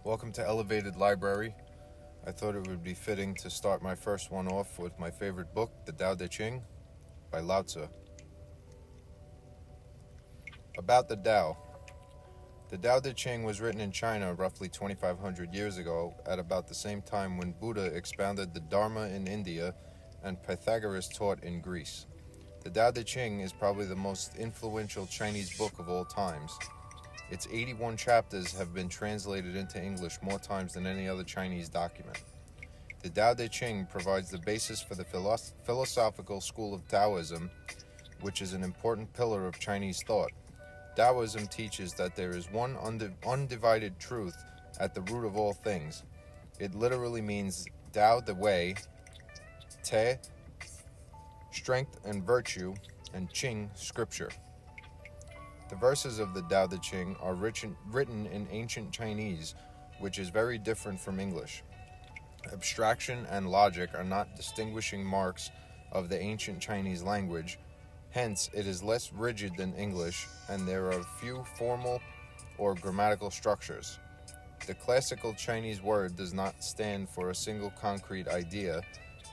Welcome to Elevated Library. I thought it would be fitting to start my first one off with my favorite book, the Tao Te Ching by Lao Tzu. About the Tao. The Dao De Ching was written in China roughly 2,500 years ago, at about the same time when Buddha expounded the Dharma in India and Pythagoras taught in Greece. The Dao De Ching is probably the most influential Chinese book of all times. Its 81 chapters have been translated into English more times than any other Chinese document. The Dao De Ching provides the basis for the philosophical school of Taoism, which is an important pillar of Chinese thought. Taoism teaches that there is one undivided truth at the root of all things. It literally means Dao, the way, Te, strength and virtue, and Ching, scripture. The verses of the Dao De Ching are written in ancient Chinese, which is very different from English. Abstraction and logic are not distinguishing marks of the ancient Chinese language, hence it is less rigid than English, and there are few formal or grammatical structures. The classical Chinese word does not stand for a single concrete idea,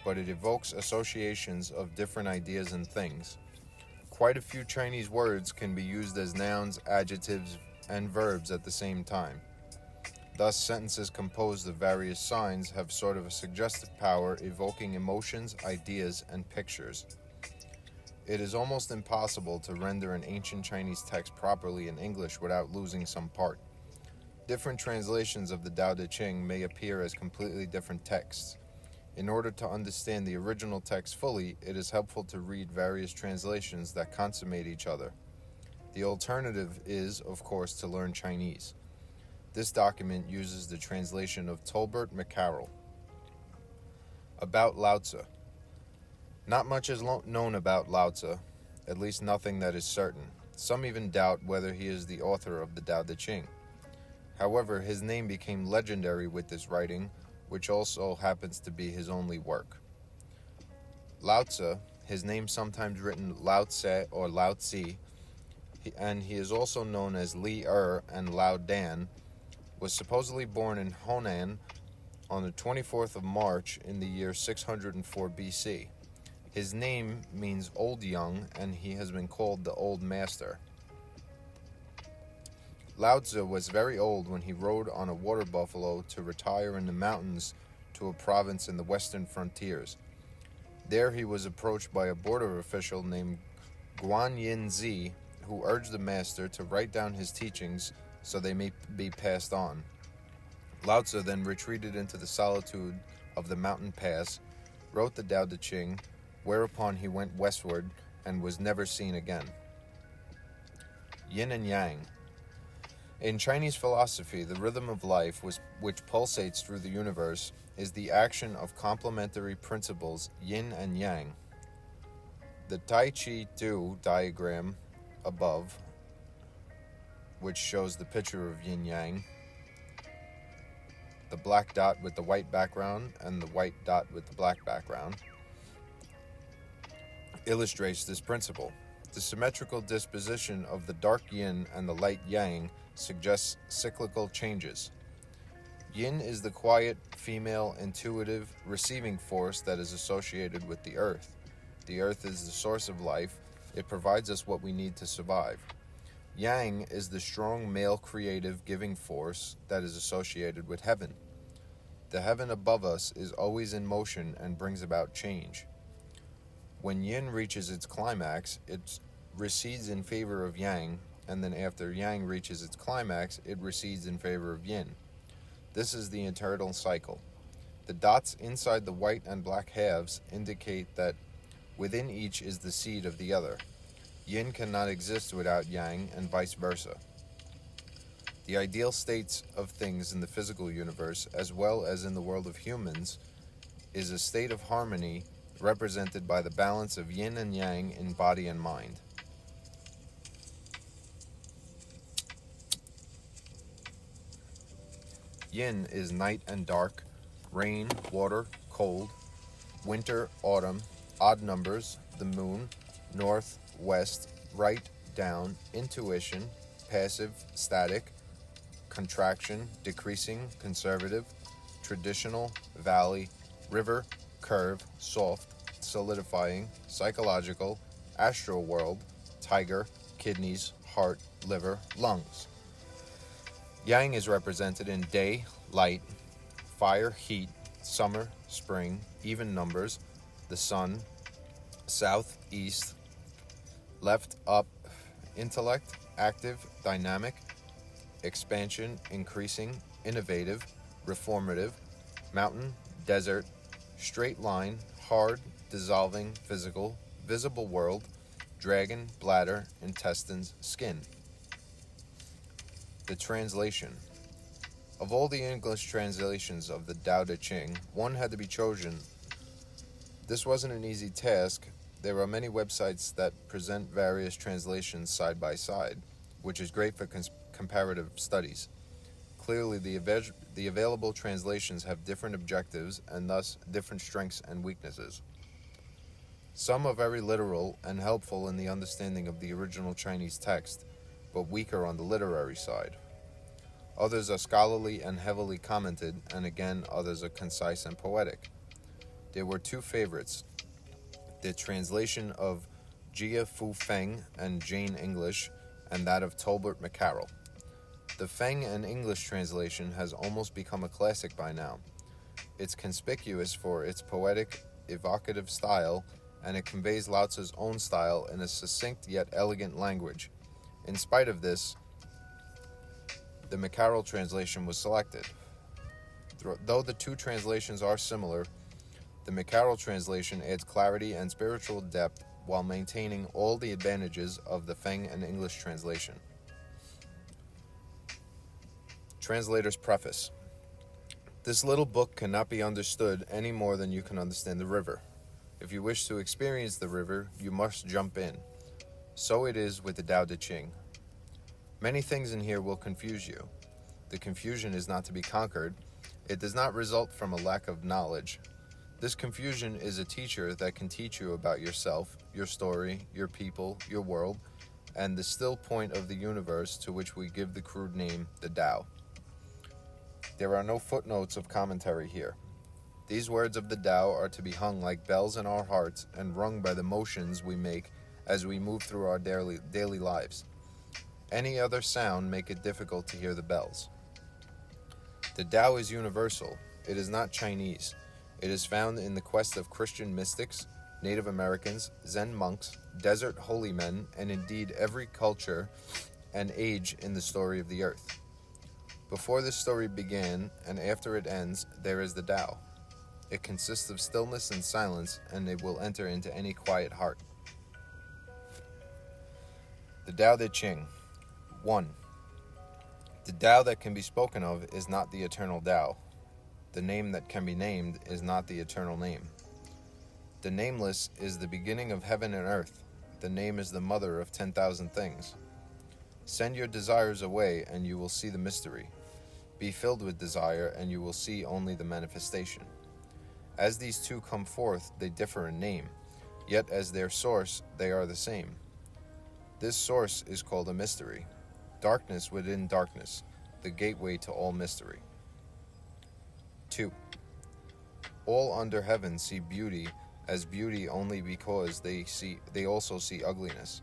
but it evokes associations of different ideas and things. Quite a few Chinese words can be used as nouns, adjectives, and verbs at the same time. Thus, sentences composed of various signs have sort of a suggestive power, evoking emotions, ideas, and pictures. It is almost impossible to render an ancient Chinese text properly in English without losing some part. Different translations of the Dao De Ching may appear as completely different texts. In order to understand the original text fully, it is helpful to read various translations that consummate each other. The alternative is, of course, to learn Chinese. This document uses the translation of Tolbert McCarroll. About Lao Tzu. Not much is known about Lao Tzu, at least nothing that is certain. Some even doubt whether he is the author of the Dao De Ching. However, his name became legendary with this writing, which also happens to be his only work. Lao Tzu, his name sometimes written Lao Tse or Lao Tzi, and he is also known as Li and Lao Dan, was supposedly born in Honan on the 24th of March in the year 604 BC. His name means old young, and he has been called the Old Master. Lao Tzu was very old when he rode on a water buffalo to retire in the mountains to a province in the western frontiers. There he was approached by a border official named Guanyin-zi, who urged the master to write down his teachings so they may be passed on. Lao Tzu then retreated into the solitude of the mountain pass, wrote the Dao De Ching, whereupon he went westward and was never seen again. Yin and Yang. In Chinese philosophy, the rhythm of life, which pulsates through the universe, is the action of complementary principles, yin and yang. The Tai Chi Do diagram above, which shows the picture of yin-yang, the black dot with the white background and the white dot with the black background, illustrates this principle. The symmetrical disposition of the dark yin and the light yang suggests cyclical changes. Yin is the quiet, female, intuitive, receiving force that is associated with the earth. The earth is the source of life. It provides us what we need to survive. Yang is the strong, male, creative, giving force that is associated with heaven. The heaven above us is always in motion and brings about change. When yin reaches its climax, it recedes in favor of yang, and then after yang reaches its climax, it recedes in favor of yin. This is the eternal cycle. The dots inside the white and black halves indicate that within each is the seed of the other. Yin cannot exist without yang, and vice versa. The ideal states of things in the physical universe, as well as in the world of humans, is a state of harmony represented by the balance of yin and yang in body and mind. Yin is night and dark, rain, water, cold, winter, autumn, odd numbers, the moon, north, west, right, down, intuition, passive, static, contraction, decreasing, conservative, traditional, valley, river, curve, soft, solidifying, psychological, astral world, tiger, kidneys, heart, liver, lungs. Yang is represented in day, light, fire, heat, summer, spring, even numbers, the sun, south, east, left, up, intellect, active, dynamic, expansion, increasing, innovative, reformative, mountain, desert, straight line, hard, dissolving, physical, visible world, dragon, bladder, intestines, skin. The translation. Of all the English translations of the Tao Te Ching, one had to be chosen. This wasn't an easy task. There are many websites that present various translations side by side, which is great for comparative studies. Clearly, the available translations have different objectives and thus different strengths and weaknesses. Some are very literal and helpful in the understanding of the original Chinese text, but weaker on the literary side. Others are scholarly and heavily commented, and again, others are concise and poetic. There were two favorites, the translation of Jia Fu Feng and Jane English, and that of Tolbert McCarroll. The Feng and English translation has almost become a classic by now. It's conspicuous for its poetic, evocative style, and it conveys Lao Tzu's own style in a succinct yet elegant language. In spite of this, the McCarroll translation was selected. Though the two translations are similar, the McCarroll translation adds clarity and spiritual depth while maintaining all the advantages of the Feng and English translation. Translator's Preface. This little book cannot be understood any more than you can understand the river. If you wish to experience the river, you must jump in. So it is with the Tao Te Ching. Many things in here will confuse you. The confusion is not to be conquered. It does not result from a lack of knowledge. This confusion is a teacher that can teach you about yourself, your story, your people, your world, and the still point of the universe to which we give the crude name, the Tao. There are no footnotes of commentary here. These words of the Tao are to be hung like bells in our hearts and rung by the motions we make as we move through our daily lives. Any other sound make it difficult to hear the bells. The Tao is universal. It is not Chinese. It is found in the quest of Christian mystics, Native Americans, Zen monks, desert holy men, and indeed every culture and age in the story of the earth. Before this story began, and after it ends, there is the Tao. It consists of stillness and silence, and it will enter into any quiet heart. The Tao Te Ching. 1. The Tao that can be spoken of is not the eternal Tao. The name that can be named is not the eternal name. The nameless is the beginning of heaven and earth. The name is the mother of 10,000 things. Send your desires away, and you will see the mystery. Be filled with desire, and you will see only the manifestation. As these two come forth, they differ in name, yet as their source, they are the same. This source is called a mystery. Darkness within darkness, the gateway to all mystery. 2. All under heaven see beauty as beauty only because they also see ugliness.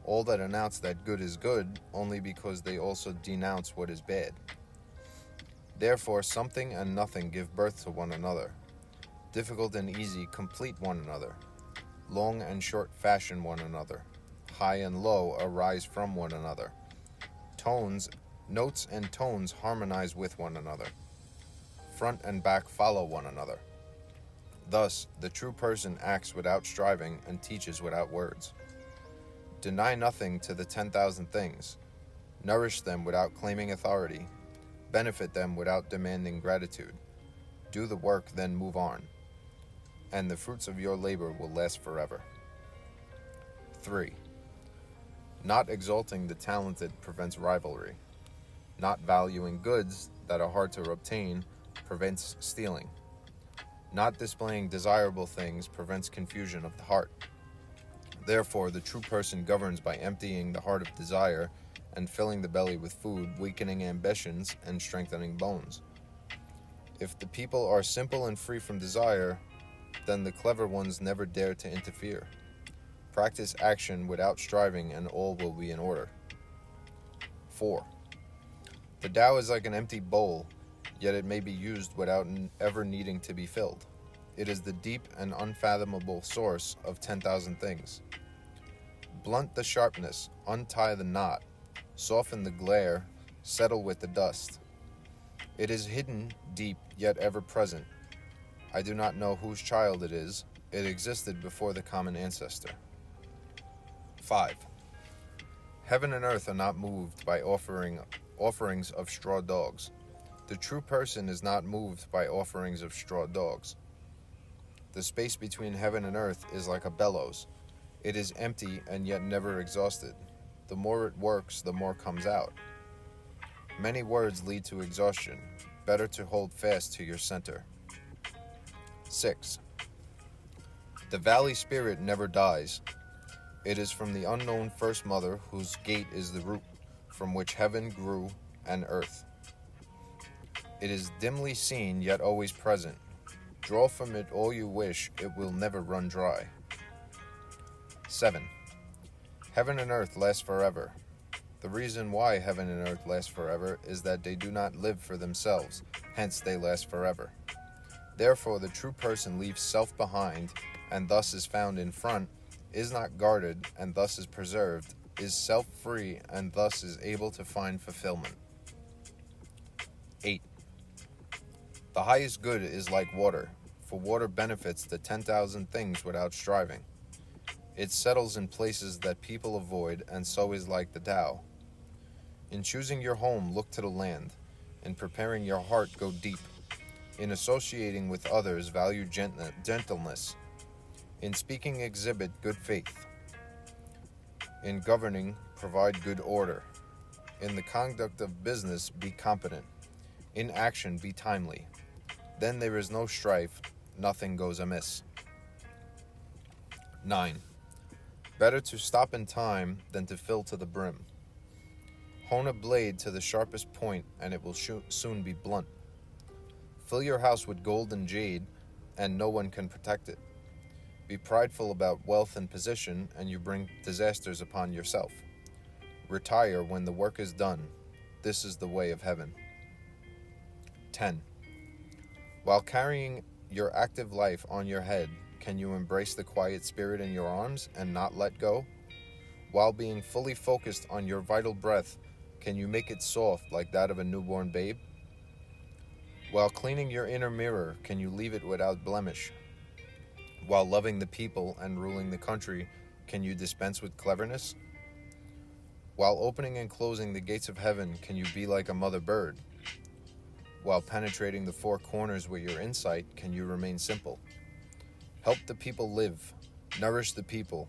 All that announce that good is good only because they also denounce what is bad. Therefore, something and nothing give birth to one another. Difficult and easy complete one another. Long and short fashion one another. High and low arise from one another. Notes and tones harmonize with one another. Front and back follow one another. Thus, the true person acts without striving and teaches without words. Deny nothing to the 10,000 things. Nourish them without claiming authority. Benefit them without demanding gratitude. Do the work, then move on. And the fruits of your labor will last forever. 3. Not exalting the talented prevents rivalry. Not valuing goods that are hard to obtain prevents stealing. Not displaying desirable things prevents confusion of the heart. Therefore, the true person governs by emptying the heart of desire and filling the belly with food, weakening ambitions, and strengthening bones. If the people are simple and free from desire, then the clever ones never dare to interfere. Practice action without striving, and all will be in order. 4. The Tao is like an empty bowl, yet it may be used without ever needing to be filled. It is the deep and unfathomable source of 10,000 things. Blunt the sharpness, untie the knot, soften the glare, settle with the dust. It is hidden, deep, yet ever present. I do not know whose child it is. It existed before the common ancestor. 5. Heaven and earth are not moved by offerings of straw dogs. The true person is not moved by offerings of straw dogs. The space between heaven and earth is like a bellows. It is empty and yet never exhausted. The more it works, the more comes out. Many words lead to exhaustion. Better to hold fast to your center. 6. The valley spirit never dies. It is from the unknown first mother, whose gate is the root, from which heaven grew and earth. It is dimly seen, yet always present. Draw from it all you wish, it will never run dry. 7. Heaven and earth last forever. The reason why heaven and earth last forever is that they do not live for themselves, hence they last forever. Therefore the true person leaves self behind, and thus is found in front, is not guarded, and thus is preserved, is self-free, and thus is able to find fulfillment. 8. The highest good is like water, for water benefits the 10,000 things without striving. It settles in places that people avoid, and so is like the Tao. In choosing your home, look to the land. In preparing your heart, go deep. In associating with others, value gentleness. In speaking, exhibit good faith. In governing, provide good order. In the conduct of business, be competent. In action, be timely. Then there is no strife, nothing goes amiss. 9. Better to stop in time than to fill to the brim. Hone a blade to the sharpest point, and it will soon be blunt. Fill your house with gold and jade, and no one can protect it. Be prideful about wealth and position, and you bring disasters upon yourself. Retire when the work is done. This is the way of heaven. 10. While carrying your active life on your head, can you embrace the quiet spirit in your arms and not let go? While being fully focused on your vital breath, can you make it soft like that of a newborn babe? While cleaning your inner mirror, can you leave it without blemish? While loving the people and ruling the country, can you dispense with cleverness? While opening and closing the gates of heaven, can you be like a mother bird? While penetrating the four corners with your insight, can you remain simple? Help the people live. Nourish the people.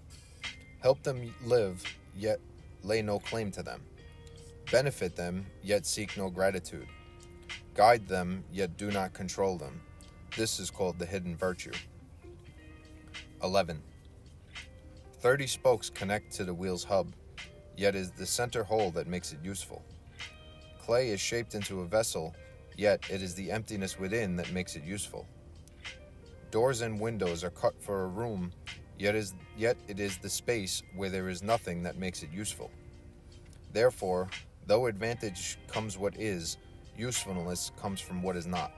Help them live, yet lay no claim to them. Benefit them, yet seek no gratitude. Guide them, yet do not control them. This is called the hidden virtue. 11. 30 spokes connect to the wheel's hub, yet is the center hole that makes it useful. Clay is shaped into a vessel, yet it is the emptiness within that makes it useful. Doors and windows are cut for a room, yet it is the space where there is nothing that makes it useful. Therefore, though advantage comes what is, usefulness comes from what is not.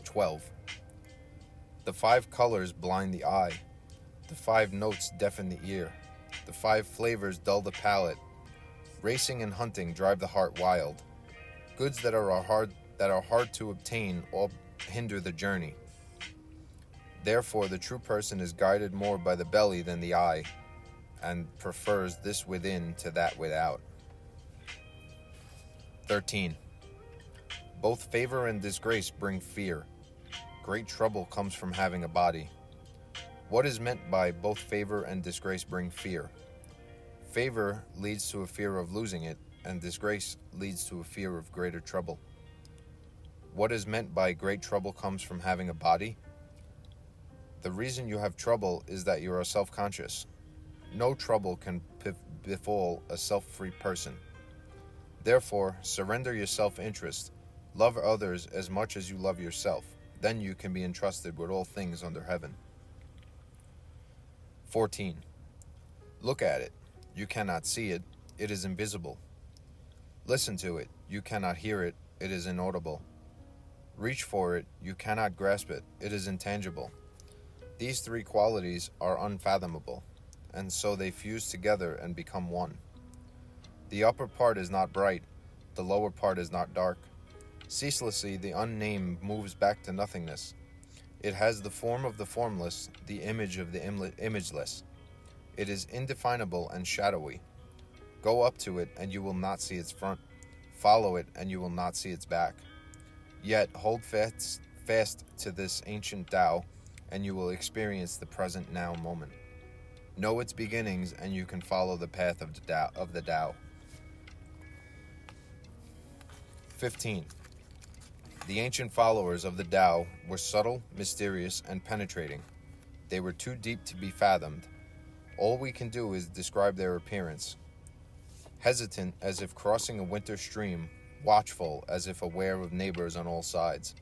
12. The 5 colors blind the eye. The 5 notes deafen the ear. The 5 flavors dull the palate. Racing and hunting drive the heart wild. Goods that are hard to obtain all hinder the journey. Therefore, the true person is guided more by the belly than the eye, and prefers this within to that without. 13. Both favor and disgrace bring fear. Great trouble comes from having a body. What is meant by both favor and disgrace bring fear? Favor leads to a fear of losing it, and disgrace leads to a fear of greater trouble. What is meant by great trouble comes from having a body? The reason you have trouble is that you are self-conscious. No trouble can befall a self-free person. Therefore, surrender your self-interest. Love others as much as you love yourself. Then you can be entrusted with all things under heaven. 14. Look at it. You cannot see it. It is invisible. Listen to it. You cannot hear it. It is inaudible. Reach for it. You cannot grasp it. It is intangible. These three qualities are unfathomable, and so they fuse together and become one. The upper part is not bright. The lower part is not dark. Ceaselessly, the unnamed moves back to nothingness. It has the form of the formless, the image of the imageless. It is indefinable and shadowy. Go up to it, and you will not see its front. Follow it, and you will not see its back. Yet hold fast to this ancient Tao, and you will experience the present now moment. Know its beginnings, and you can follow the path of the Tao. 15. The ancient followers of the Tao were subtle, mysterious, and penetrating. They were too deep to be fathomed. All we can do is describe their appearance. Hesitant as if crossing a winter stream, watchful as if aware of neighbors on all sides.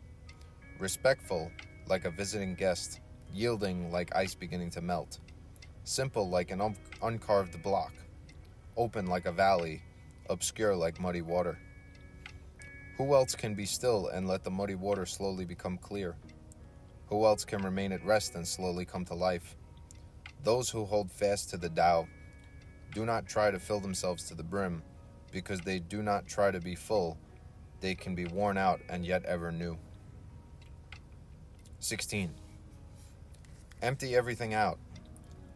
Respectful like a visiting guest, yielding like ice beginning to melt. Simple like an uncarved block. Open like a valley, obscure like muddy water. Who else can be still and let the muddy water slowly become clear? Who else can remain at rest and slowly come to life? Those who hold fast to the Tao do not try to fill themselves to the brim, because they do not try to be full. They can be worn out and yet ever new. 16. Empty everything out.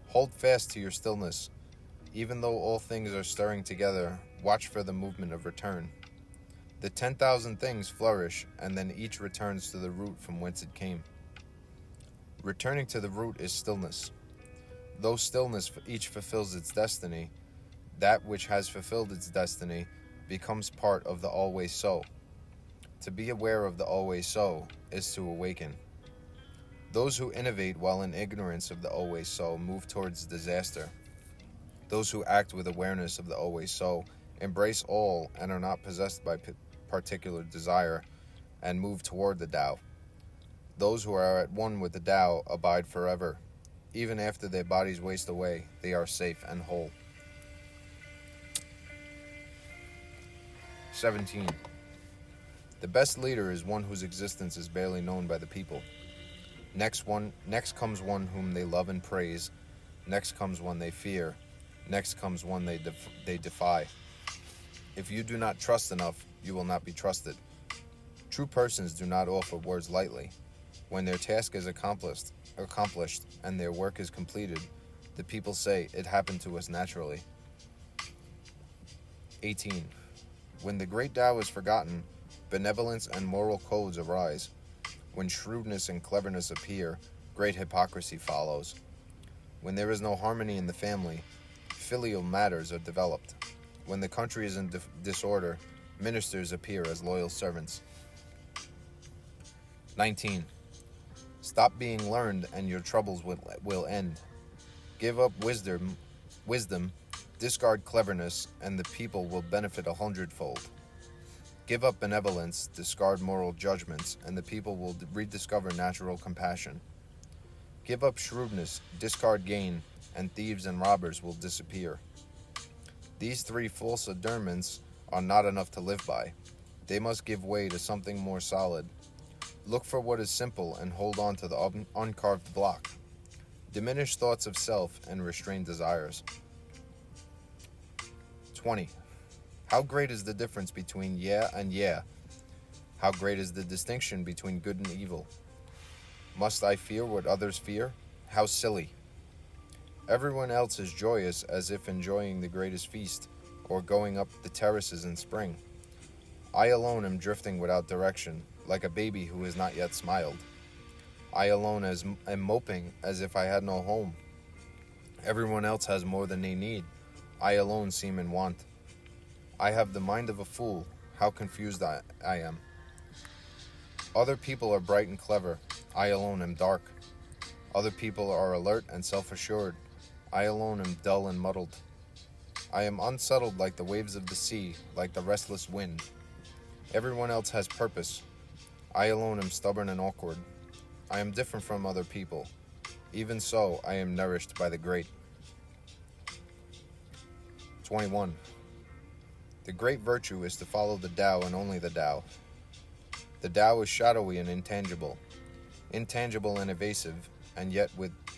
Hold fast to your stillness. Even though all things are stirring together, watch for the movement of return. The 10,000 things flourish, and then each returns to the root from whence it came. Returning to the root is stillness. Though stillness each fulfills its destiny, that which has fulfilled its destiny becomes part of the always so. To be aware of the always so is to awaken. Those who innovate while in ignorance of the always so move towards disaster. Those who act with awareness of the always so embrace all and are not possessed by particular desire and move toward the Tao. Those who are at one with the Tao abide forever. Even after their bodies waste away, they are safe and whole. 17. The best leader is one whose existence is barely known by the people. Next comes one whom they love and praise. Next comes one they fear. Next comes one they defy. If you do not trust enough, you will not be trusted. True persons do not offer words lightly. When their task is accomplished and their work is completed, the people say, "It happened to us naturally." 18. When the Great Dao is forgotten, benevolence and moral codes arise. When shrewdness and cleverness appear, great hypocrisy follows. When there is no harmony in the family, filial matters are developed. When the country is in disorder, ministers appear as loyal servants. 19. Stop being learned and your troubles will end. Give up wisdom, discard cleverness, and the people will benefit 100-fold. Give up benevolence, discard moral judgments, and the people will rediscover natural compassion. Give up shrewdness, discard gain, and thieves and robbers will disappear. These three false adornments are not enough to live by. They must give way to something more solid. Look for what is simple and hold on to the uncarved block. Diminish thoughts of self and restrain desires. 20. How great is the difference between yeah and yeah? How great is the distinction between good and evil? Must I fear what others fear? How silly. Everyone else is joyous as if enjoying the greatest feast, or going up the terraces in spring. I alone am drifting without direction, like a baby who has not yet smiled. I alone am moping as if I had no home. Everyone else has more than they need. I alone seem in want. I have the mind of a fool. How confused I am. Other people are bright and clever. I alone am dark. Other people are alert and self-assured. I alone am dull and muddled. I am unsettled like the waves of the sea, like the restless wind. Everyone else has purpose. I alone am stubborn and awkward. I am different from other people. Even so, I am nourished by the great. 21. The great virtue is to follow the Tao and only the Tao. The Tao is shadowy and intangible and evasive, and yet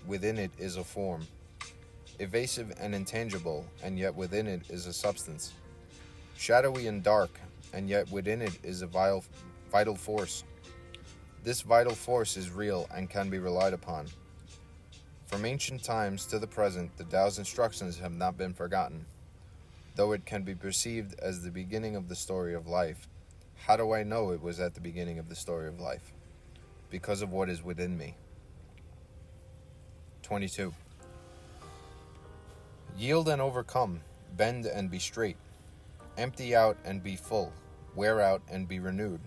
within it is a form. Evasive and intangible, and yet within it is a substance. Shadowy and dark, and yet within it is a vital force. This vital force is real and can be relied upon. From ancient times to the present, the Tao's instructions have not been forgotten. Though it can be perceived as the beginning of the story of life, how do I know it was at the beginning of the story of life? Because of what is within me. 22. Yield and overcome, bend and be straight, empty out and be full, wear out and be renewed,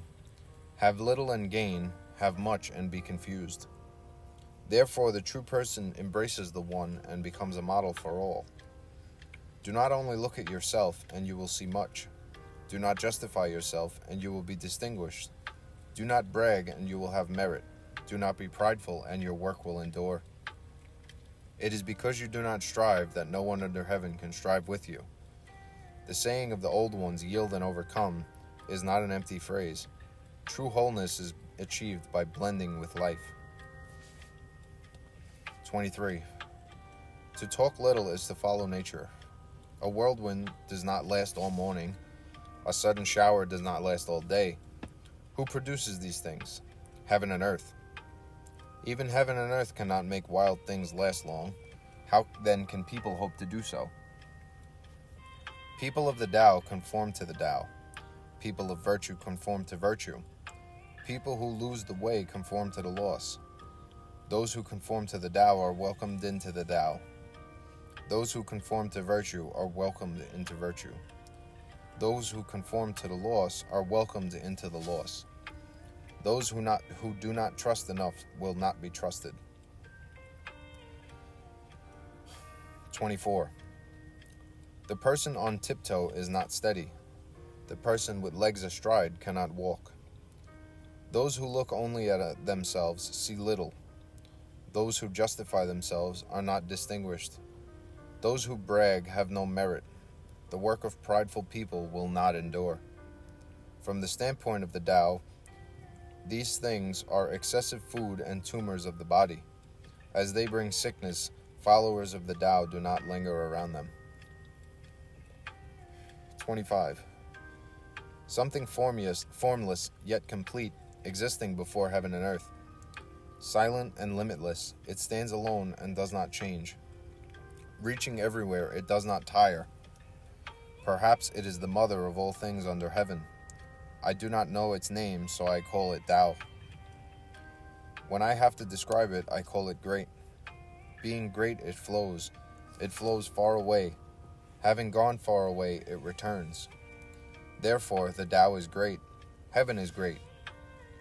have little and gain, have much and be confused. Therefore the true person embraces the one and becomes a model for all. Do not only look at yourself and you will see much. Do not justify yourself and you will be distinguished. Do not brag and you will have merit. Do not be prideful and your work will endure. It is because you do not strive that no one under heaven can strive with you. The saying of the old ones, yield and overcome, is not an empty phrase. True wholeness is achieved by blending with life. 23. To talk little is to follow nature. A whirlwind does not last all morning. A sudden shower does not last all day. Who produces these things? Heaven and earth. Even heaven and earth cannot make wild things last long. How then can people hope to do so? People of the Tao conform to the Tao. People of virtue conform to virtue. People who lose the way conform to the loss. Those who conform to the Tao are welcomed into the Tao. Those who conform to virtue are welcomed into virtue. Those who conform to the loss are welcomed into the loss. Those who do not trust enough will not be trusted. 24. The person on tiptoe is not steady. The person with legs astride cannot walk. Those who look only at themselves see little. Those who justify themselves are not distinguished. Those who brag have no merit. The work of prideful people will not endure. From the standpoint of the Tao, these things are excessive food and tumors of the body. As they bring sickness, followers of the Tao do not linger around them. 25. Something formless yet complete, existing before heaven and earth. Silent and limitless, it stands alone and does not change. Reaching everywhere, it does not tire. Perhaps it is the mother of all things under heaven. I do not know its name, so I call it Tao. When I have to describe it, I call it great. Being great, it flows. It flows far away. Having gone far away, it returns. Therefore, the Tao is great. Heaven is great.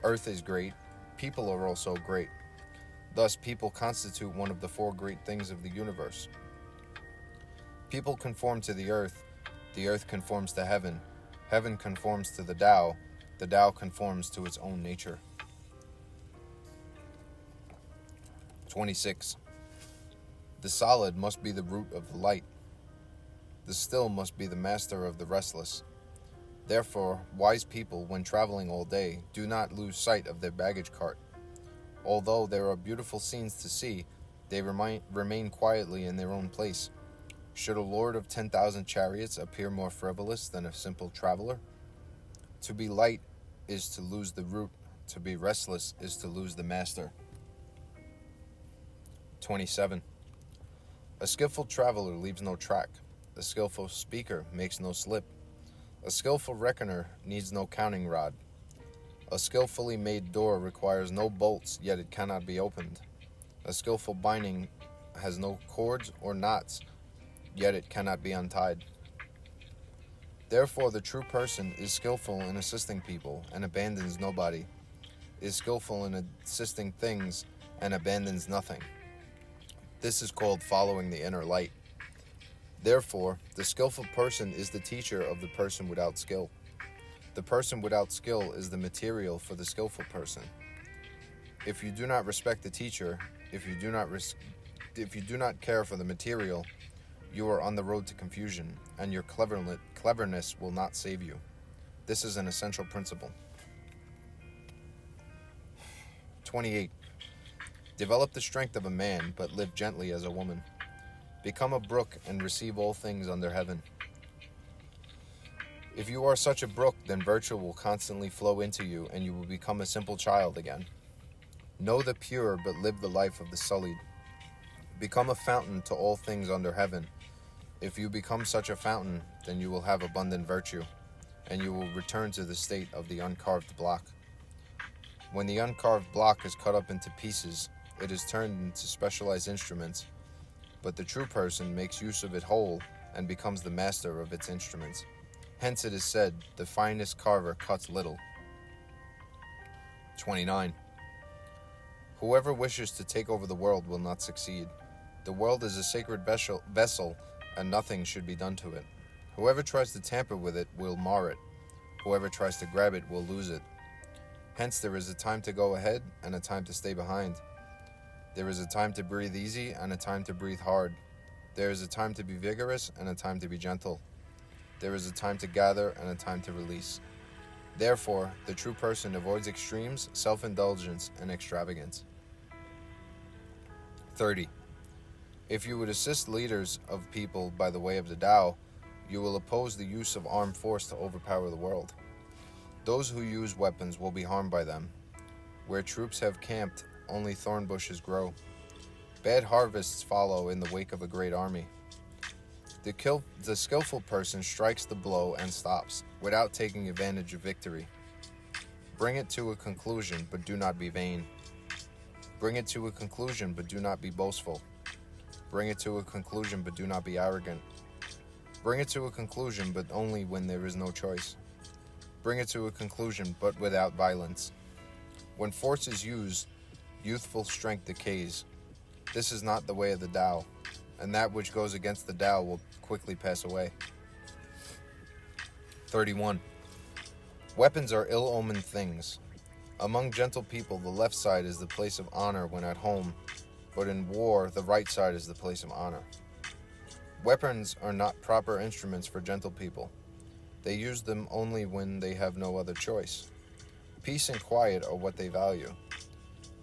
Earth is great. People are also great. Thus, people constitute one of the four great things of the universe. People conform to the earth conforms to heaven conforms to the Tao conforms to its own nature. 26. The solid must be the root of the light. The still must be the master of the restless. Therefore, wise people, when traveling all day, do not lose sight of their baggage cart. Although there are beautiful scenes to see, they remain quietly in their own place. Should a lord of 10,000 chariots appear more frivolous than a simple traveler? To be light is to lose the root. To be restless is to lose the master. 27. A skillful traveler leaves no track. A skillful speaker makes no slip. A skillful reckoner needs no counting rod. A skillfully made door requires no bolts, yet it cannot be opened. A skillful binding has no cords or knots, yet it cannot be untied. Therefore, the true person is skillful in assisting people and abandons nobody, is skillful in assisting things and abandons nothing. This is called following the inner light. Therefore, the skillful person is the teacher of the person without skill. The person without skill is the material for the skillful person. If you do not respect the teacher, if you do not care for the material, you are on the road to confusion, and your cleverness will not save you. This is an essential principle. 28. Develop the strength of a man, but live gently as a woman. Become a brook and receive all things under heaven. If you are such a brook, then virtue will constantly flow into you, and you will become a simple child again. Know the pure, but live the life of the sullied. Become a fountain to all things under heaven. If you become such a fountain, then you will have abundant virtue, and you will return to the state of the uncarved block. When the uncarved block is cut up into pieces, it is turned into specialized instruments, but the true person makes use of it whole and becomes the master of its instruments. Hence it is said, the finest carver cuts little. 29. Whoever wishes to take over the world will not succeed. The world is a sacred vessel, and nothing should be done to it. Whoever tries to tamper with it will mar it. Whoever tries to grab it will lose it. Hence there is a time to go ahead and a time to stay behind. There is a time to breathe easy and a time to breathe hard. There is a time to be vigorous and a time to be gentle. There is a time to gather and a time to release. Therefore, the true person avoids extremes, self-indulgence, and extravagance. 30. If you would assist leaders of people by the way of the Tao, you will oppose the use of armed force to overpower the world. Those who use weapons will be harmed by them. Where troops have camped, only thorn bushes grow. Bad harvests follow in the wake of a great army. The skillful person strikes the blow and stops, without taking advantage of victory. Bring it to a conclusion, but do not be vain. Bring it to a conclusion, but do not be boastful. Bring it to a conclusion, but do not be arrogant. Bring it to a conclusion, but only when there is no choice. Bring it to a conclusion, but without violence. When force is used, youthful strength decays. This is not the way of the Tao, and that which goes against the Tao will quickly pass away. 31. Weapons are ill-omened things. Among gentle people, the left side is the place of honor when at home, but in war, the right side is the place of honor. Weapons are not proper instruments for gentle people. They use them only when they have no other choice. Peace and quiet are what they value.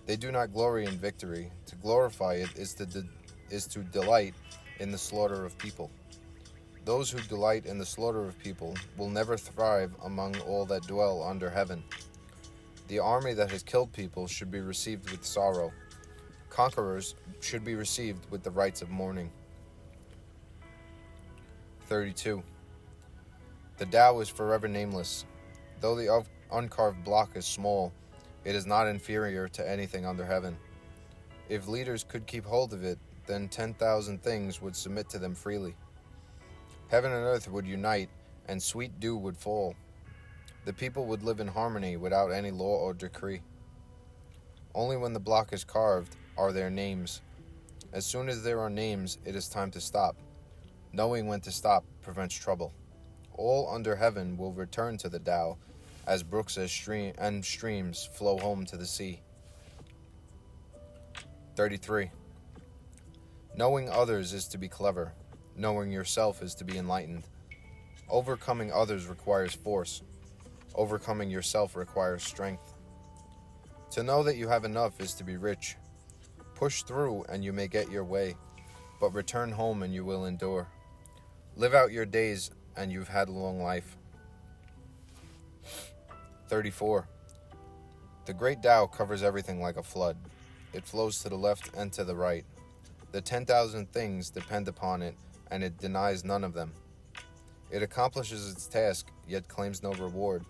They do not glory in victory. To glorify it is to delight in the slaughter of people. Those who delight in the slaughter of people will never thrive among all that dwell under heaven. The army that has killed people should be received with sorrow. Conquerors should be received with the rites of mourning. 32. The Tao is forever nameless. Though the uncarved block is small, it is not inferior to anything under heaven. If leaders could keep hold of it, then 10,000 things would submit to them freely. Heaven and earth would unite, and sweet dew would fall. The people would live in harmony without any law or decree. Only when the block is carved are there names. As soon as there are names, it is time to stop. Knowing when to stop prevents trouble. All under heaven will return to the Tao, as brooks and streams flow home to the sea. 33. Knowing others is to be clever. Knowing yourself is to be enlightened. Overcoming others requires force. Overcoming yourself requires strength. To know that you have enough is to be rich. Push through and you may get your way, but return home and you will endure. Live out your days and you've had a long life. 34. The Great Dao covers everything like a flood. It flows to the left and to the right. The 10,000 things depend upon it, and it denies none of them. It accomplishes its task, yet claims no reward.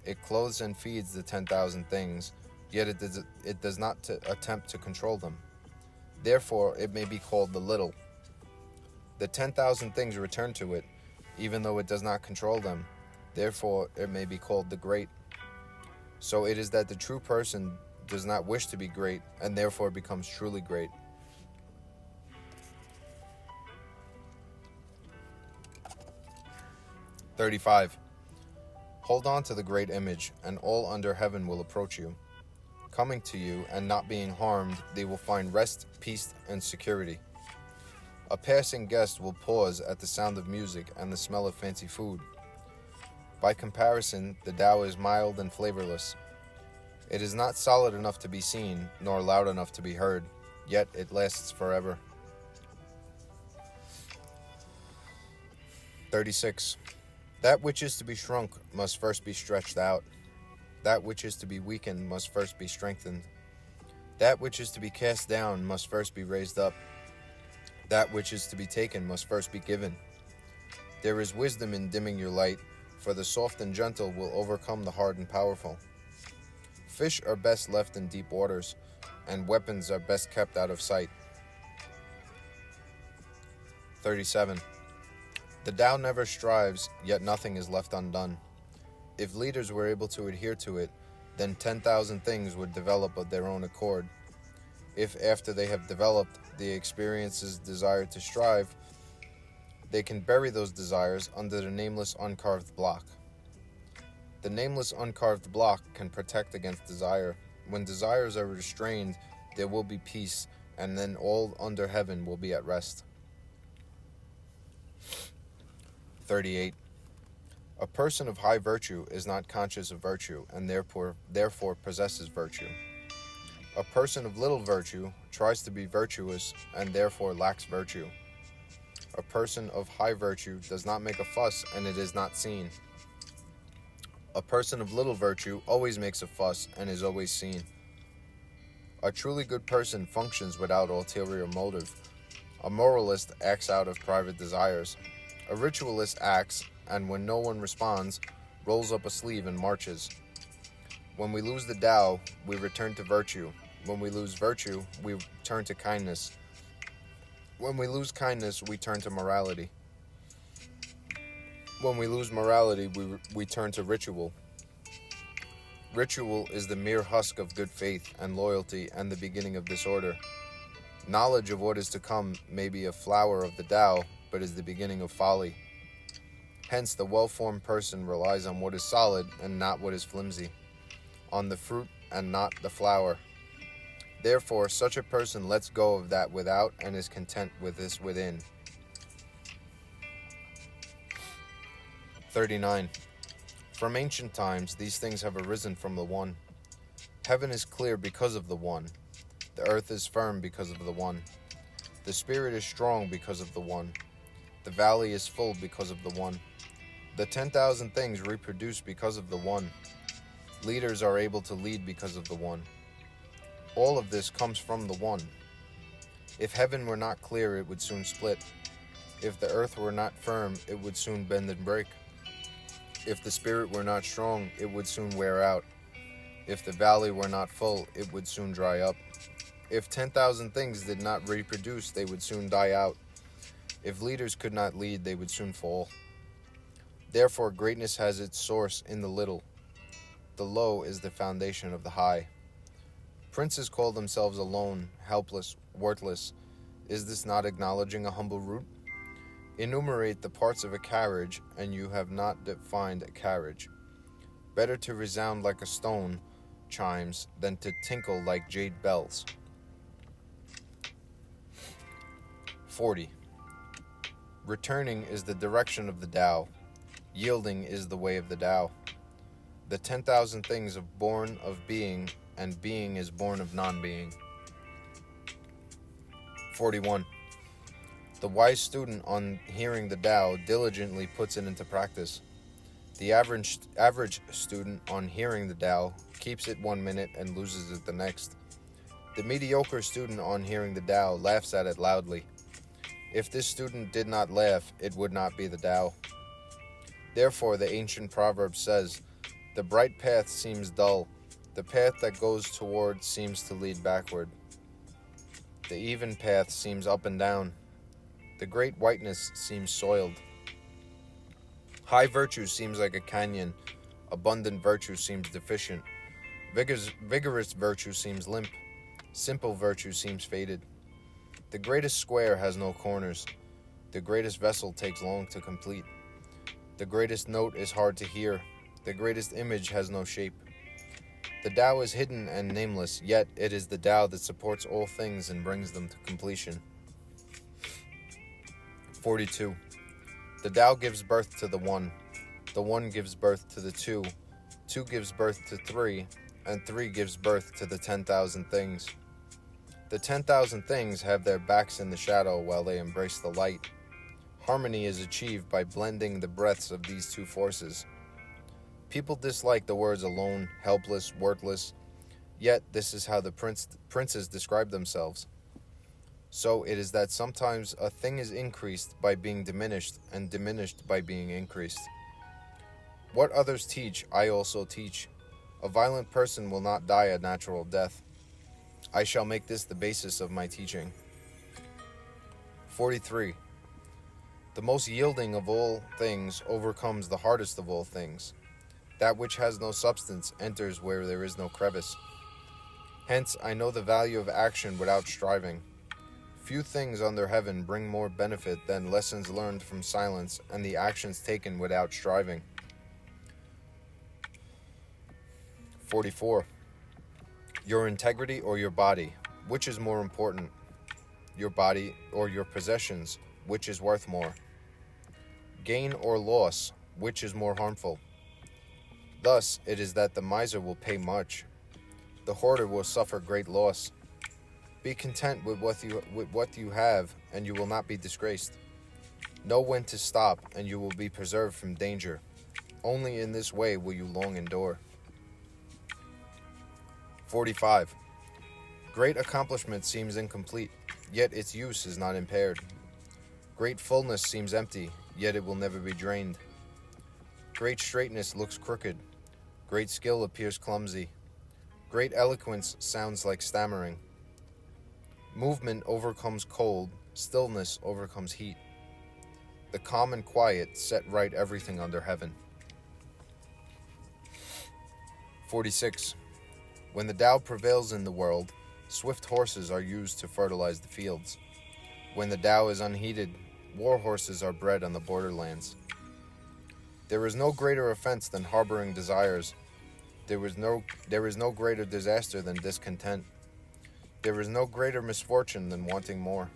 It clothes and feeds the 10,000 things, yet it does not attempt to control them. Therefore, it may be called the little. The 10,000 things return to it, even though it does not control them. Therefore, it may be called the great. So it is that the true person does not wish to be great, and therefore becomes truly great. 35. Hold on to the great image, and all under heaven will approach you. Coming to you and not being harmed, they will find rest, peace, and security. A passing guest will pause at the sound of music and the smell of fancy food. By comparison, the Tao is mild and flavorless. It is not solid enough to be seen, nor loud enough to be heard, yet it lasts forever. 36. That which is to be shrunk must first be stretched out. That which is to be weakened must first be strengthened. That which is to be cast down must first be raised up. That which is to be taken must first be given. There is wisdom in dimming your light, for the soft and gentle will overcome the hard and powerful. Fish are best left in deep waters, and weapons are best kept out of sight. 37. The Tao never strives, yet nothing is left undone. If leaders were able to adhere to it, then 10,000 things would develop of their own accord. If after they have developed, the experiences desire to strive, they can bury those desires under the nameless uncarved block. The nameless uncarved block can protect against desire. When desires are restrained, there will be peace, and then all under heaven will be at rest. 38. A person of high virtue is not conscious of virtue, and therefore possesses virtue. A person of little virtue tries to be virtuous, and therefore lacks virtue. A person of high virtue does not make a fuss, and it is not seen. A person of little virtue always makes a fuss, and is always seen. A truly good person functions without ulterior motive. A moralist acts out of private desires. A ritualist acts, and when no one responds, rolls up a sleeve and marches. When we lose the Tao, we return to virtue. When we lose virtue, we turn to kindness. When we lose kindness, we turn to morality. When we lose morality, we turn to ritual. Ritual is the mere husk of good faith and loyalty and the beginning of disorder. Knowledge of what is to come may be a flower of the Tao, but is the beginning of folly. Hence, the well-formed person relies on what is solid and not what is flimsy, on the fruit and not the flower. Therefore, such a person lets go of that without and is content with this within. 39. From ancient times, these things have arisen from the One. Heaven is clear because of the One. The earth is firm because of the One. The spirit is strong because of the One. The valley is full because of the One. The 10,000 things reproduce because of the One. Leaders are able to lead because of the One. All of this comes from the One. If heaven were not clear, it would soon split. If the earth were not firm, it would soon bend and break. If the spirit were not strong, it would soon wear out. If the valley were not full, it would soon dry up. If 10,000 things did not reproduce, they would soon die out. If leaders could not lead, they would soon fall. Therefore, greatness has its source in the little. The low is the foundation of the high. Princes call themselves alone, helpless, worthless. Is this not acknowledging a humble root? Enumerate the parts of a carriage, and you have not defined a carriage. Better to resound like a stone chimes than to tinkle like jade bells. 40. Returning is the direction of the Tao. Yielding is the way of the Tao. The 10,000 things are born of being, and being is born of non-being. 41. The wise student, on hearing the Tao, diligently puts it into practice. The average student, on hearing the Tao, keeps it 1 minute and loses it the next. The mediocre student, on hearing the Tao, laughs at it loudly. If this student did not laugh, it would not be the Tao. Therefore, the ancient proverb says, "The bright path seems dull. The path that goes toward seems to lead backward. The even path seems up and down. The great whiteness seems soiled. High virtue seems like a canyon. Abundant virtue seems deficient. Vigorous virtue seems limp. Simple virtue seems faded. The greatest square has no corners. The greatest vessel takes long to complete. The greatest note is hard to hear. The greatest image has no shape. The Tao is hidden and nameless, yet it is the Tao that supports all things and brings them to completion. 42. The Tao gives birth to the One gives birth to the Two gives birth to Three, and Three gives birth to the 10,000 things. The 10,000 things have their backs in the shadow while they embrace the light. Harmony is achieved by blending the breaths of these two forces. People dislike the words alone, helpless, worthless, yet this is how the princes describe themselves. So it is that sometimes a thing is increased by being diminished and diminished by being increased. What others teach, I also teach. A violent person will not die a natural death. I shall make this the basis of my teaching. 43. The most yielding of all things overcomes the hardest of all things. That which has no substance enters where there is no crevice. Hence, I know the value of action without striving. Few things under heaven bring more benefit than lessons learned from silence and the actions taken without striving. 44. Your integrity or your body, which is more important? Your body or your possessions, which is worth more? Gain or loss, which is more harmful? Thus it is that the miser will pay much. The hoarder will suffer great loss. Be content with what you have, and you will not be disgraced. Know when to stop, and you will be preserved from danger. Only in this way will you long endure. 45. Great accomplishment seems incomplete, yet its use is not impaired. Great fullness seems empty, yet it will never be drained. Great straightness looks crooked. Great skill appears clumsy. Great eloquence sounds like stammering. Movement overcomes cold, stillness overcomes heat. The calm and quiet set right everything under heaven. 46. When the Tao prevails in the world, swift horses are used to fertilize the fields. When the Tao is unheeded, war horses are bred on the borderlands. There is no greater offense than harboring desires. There is no greater disaster than discontent. There is no greater misfortune than wanting more.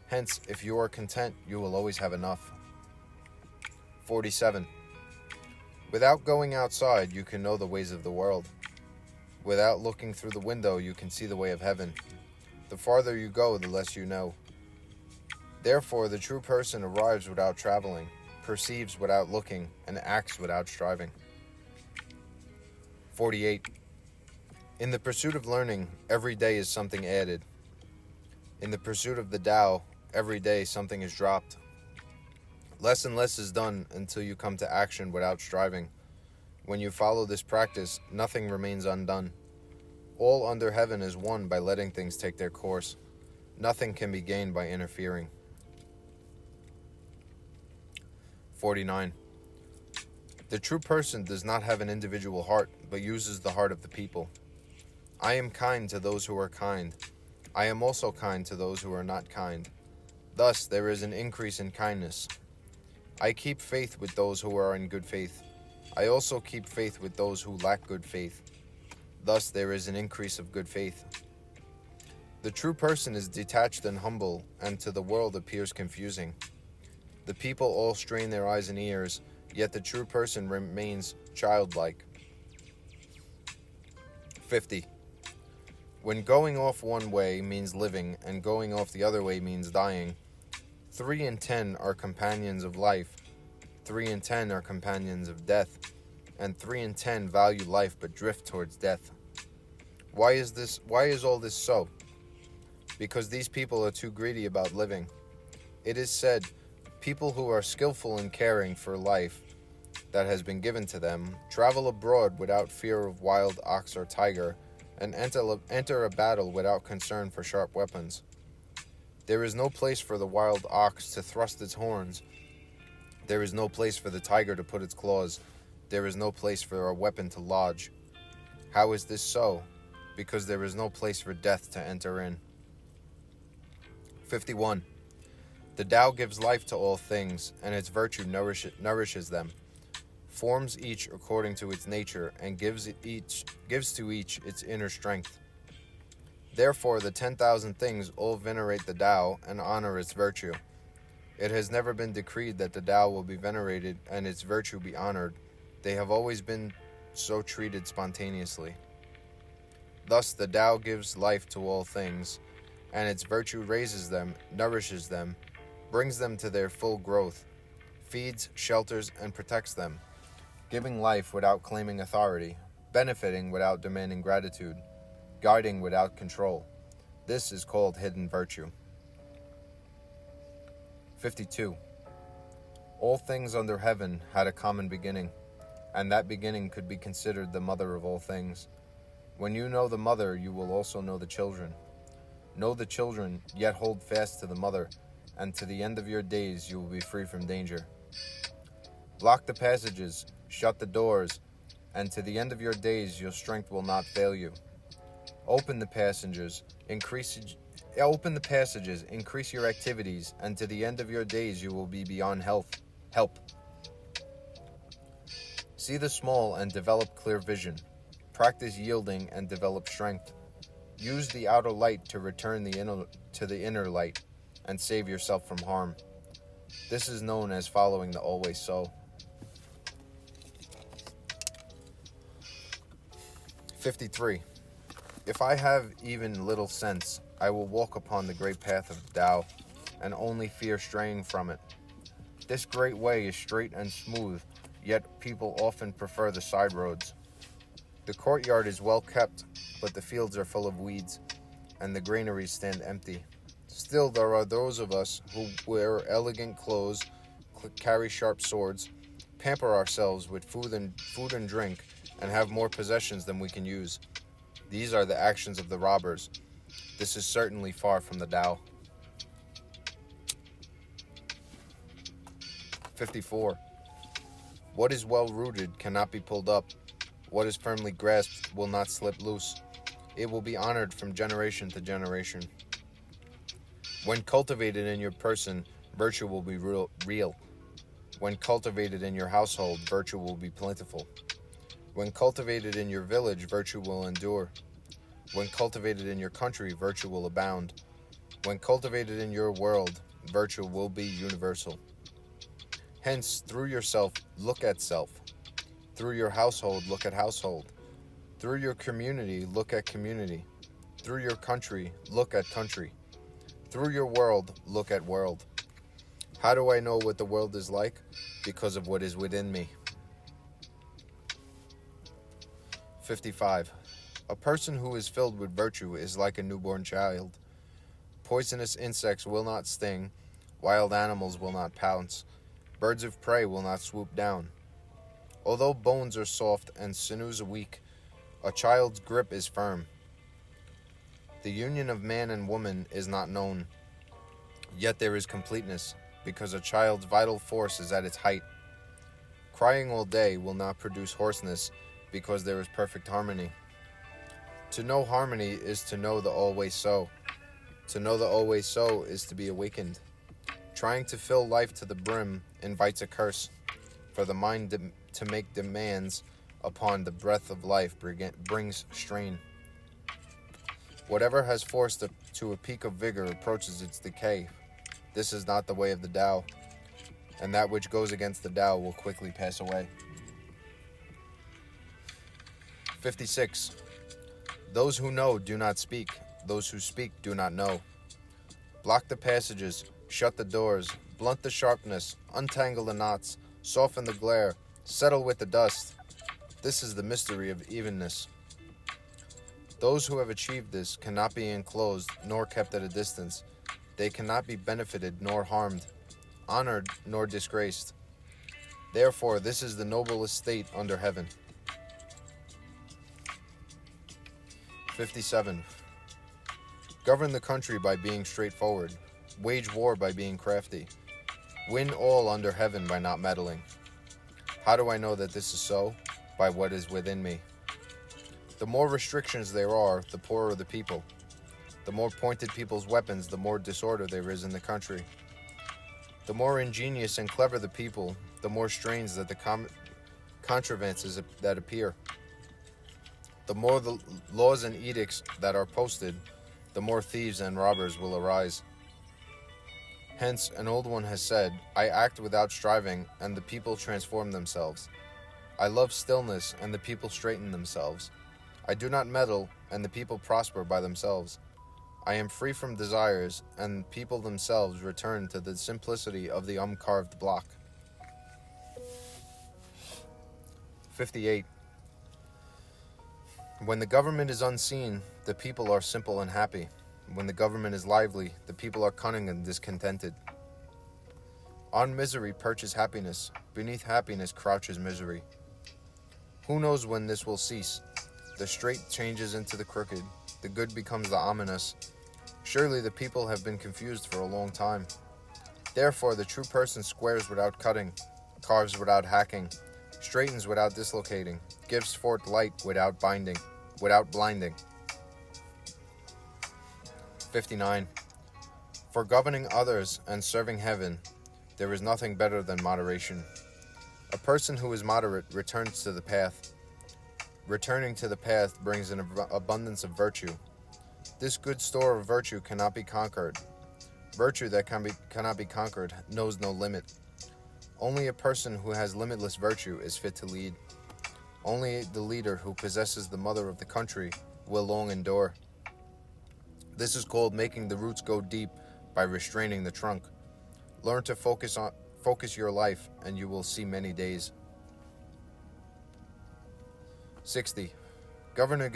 Hence, if you are content, you will always have enough. 47. Without going outside, you can know the ways of the world. Without looking through the window, you can see the way of heaven. The farther you go, the less you know. Therefore, the true person arrives without traveling, perceives without looking, and acts without striving. 48. In the pursuit of learning, every day is something added. In the pursuit of the Tao, every day something is dropped. Less and less is done until you come to action without striving. When you follow this practice, nothing remains undone. All under heaven is won by letting things take their course. Nothing can be gained by interfering. 49. The true person does not have an individual heart, but uses the heart of the people. I am kind to those who are kind. I am also kind to those who are not kind. Thus there is an increase in kindness. I keep faith with those who are in good faith. I also keep faith with those who lack good faith. Thus there is an increase of good faith. The true person is detached and humble, and to the world appears confusing. The people all strain their eyes and ears, yet the true person remains childlike. 50. When going off one way means living, and going off the other way means dying, 3 and 10 are companions of life, 3 and 10 are companions of death, and 3 and 10 value life but drift towards death. Why is all this so? Because these people are too greedy about living. It is said, people who are skillful in caring for life that has been given to them travel abroad without fear of wild ox or tiger, and enter a battle without concern for sharp weapons. There is no place for the wild ox to thrust its horns. There is no place for the tiger to put its claws. There is no place for a weapon to lodge. How is this so? Because there is no place for death to enter in. 51. The Tao gives life to all things, and its virtue nourishes them, forms each according to its nature, and gives to each its inner strength. Therefore, the 10,000 things all venerate the Tao and honor its virtue. It has never been decreed that the Tao will be venerated and its virtue be honored. They have always been so treated spontaneously. Thus, the Tao gives life to all things, and its virtue raises them, nourishes them, brings them to their full growth, feeds, shelters, and protects them, giving life without claiming authority, benefiting without demanding gratitude, guiding without control. This is called hidden virtue. 52. All things under heaven had a common beginning, and that beginning could be considered the mother of all things. When you know the mother, you will also know the children. Know the children, yet hold fast to the mother, and to the end of your days you will be free from danger. Block the passages, shut the doors, and to the end of your days your strength will not fail you. Open the passages, increase your activities, and to the end of your days you will be beyond help. See the small and develop clear vision. Practice yielding and develop strength. Use the outer light to return to the inner light and save yourself from harm. This is known as following the always so. 53. If I have even little sense, I will walk upon the great path of the Tao, and only fear straying from it. This great way is straight and smooth, yet people often prefer the side roads. The courtyard is well kept, but the fields are full of weeds, and the granaries stand empty. Still, there are those of us who wear elegant clothes, carry sharp swords, pamper ourselves with food and drink, and have more possessions than we can use. These are the actions of the robbers. This is certainly far from the Tao. 54. What is well rooted cannot be pulled up. What is firmly grasped will not slip loose. It will be honored from generation to generation. When cultivated in your person, virtue will be real. When cultivated in your household, virtue will be plentiful. When cultivated in your village, virtue will endure. When cultivated in your country, virtue will abound. When cultivated in your world, virtue will be universal. Hence, through yourself, look at self. Through your household, look at household. Through your community, look at community. Through your country, look at country. Through your world, look at world. How do I know what the world is like? Because of what is within me. 55. A person who is filled with virtue is like a newborn child. Poisonous insects will not sting, wild animals will not pounce, birds of prey will not swoop down. Although bones are soft and sinews weak, a child's grip is firm. The union of man and woman is not known, yet there is completeness, because a child's vital force is at its height. Crying all day will not produce hoarseness, because there is perfect harmony. To know harmony is to know the always so. To know the always so is to be awakened. Trying to fill life to the brim invites a curse, for the mind to make demands upon the breath of life brings strain. Whatever has force to a peak of vigor approaches its decay. This is not the way of the Tao, and that which goes against the Tao will quickly pass away. 56. Those who know do not speak. Those who speak do not know. Block the passages, shut the doors, blunt the sharpness, untangle the knots, soften the glare, settle with the dust. This is the mystery of evenness. Those who have achieved this cannot be enclosed nor kept at a distance. They cannot be benefited nor harmed, honored nor disgraced. Therefore, this is the noblest state under heaven. 57. Govern the country by being straightforward. Wage war by being crafty. Win all under heaven by not meddling. How do I know that this is so? By what is within me. The more restrictions there are, the poorer the people. The more pointed people's weapons, the more disorder there is in the country. The more ingenious and clever the people, the more strange that the contrivances that appear. The more the laws and edicts that are posted, the more thieves and robbers will arise. Hence, an old one has said, I act without striving, and the people transform themselves. I love stillness, and the people straighten themselves. I do not meddle, and the people prosper by themselves. I am free from desires, and people themselves return to the simplicity of the carved block. 58. When the government is unseen, the people are simple and happy. When the government is lively, the people are cunning and discontented. On misery perches happiness. Beneath happiness crouches misery. Who knows when this will cease? The straight changes into the crooked. The good becomes the ominous. Surely the people have been confused for a long time. Therefore the true person squares without cutting, carves without hacking, straightens without dislocating, gives forth light without blinding. 59. For governing others and serving heaven, there is nothing better than moderation. A person who is moderate returns to the path. Returning to the path brings an abundance of virtue. This good store of virtue cannot be conquered. Virtue that cannot be conquered knows no limit. Only a person who has limitless virtue is fit to lead. Only the leader who possesses the mother of the country will long endure. This is called making the roots go deep by restraining the trunk. Learn to focus your life, and you will see many days. 60. Governing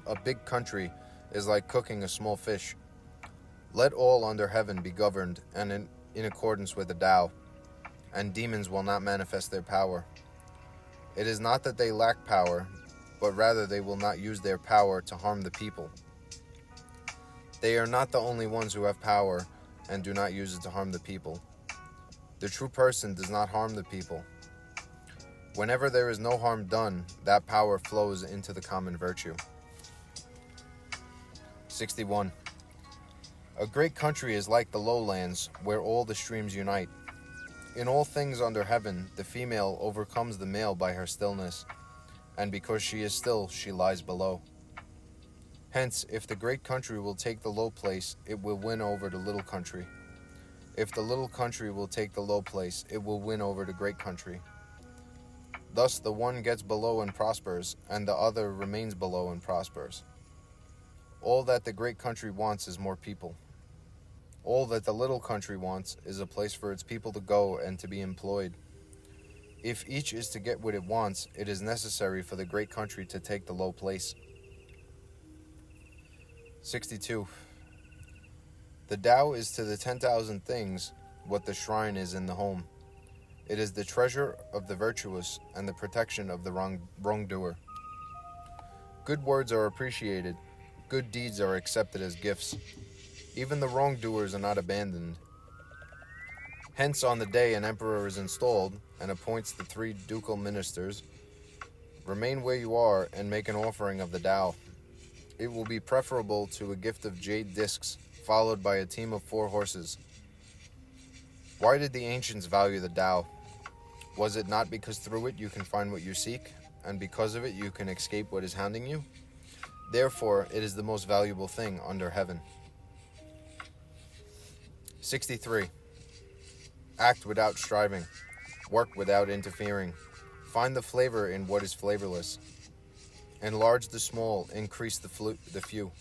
a big country is like cooking a small fish. Let all under heaven be governed and in accordance with the Tao, and demons will not manifest their power. It is not that they lack power, but rather they will not use their power to harm the people. They are not the only ones who have power and do not use it to harm the people. The true person does not harm the people. Whenever there is no harm done, that power flows into the common virtue. 61. A great country is like the lowlands, where all the streams unite. In all things under heaven, the female overcomes the male by her stillness, and because she is still, she lies below. Hence, if the great country will take the low place, it will win over the little country. If the little country will take the low place, it will win over the great country. Thus the one gets below and prospers, and the other remains below and prospers. All that the great country wants is more people. All that the little country wants is a place for its people to go and to be employed. If each is to get what it wants, it is necessary for the great country to take the low place. 62. The Tao is to the 10,000 things what the shrine is in the home. It is the treasure of the virtuous and the protection of the wrongdoer. Good words are appreciated. Good deeds are accepted as gifts. Even the wrongdoers are not abandoned. Hence, on the day an emperor is installed and appoints the 3 ducal ministers, remain where you are and make an offering of the Tao. It will be preferable to a gift of jade discs, followed by a team of 4 horses. Why did the ancients value the Tao? Was it not because through it you can find what you seek, and because of it you can escape what is hounding you? Therefore, it is the most valuable thing under heaven. 63. Act without striving. Work without interfering. Find the flavor in what is flavorless. Enlarge the small, increase the few.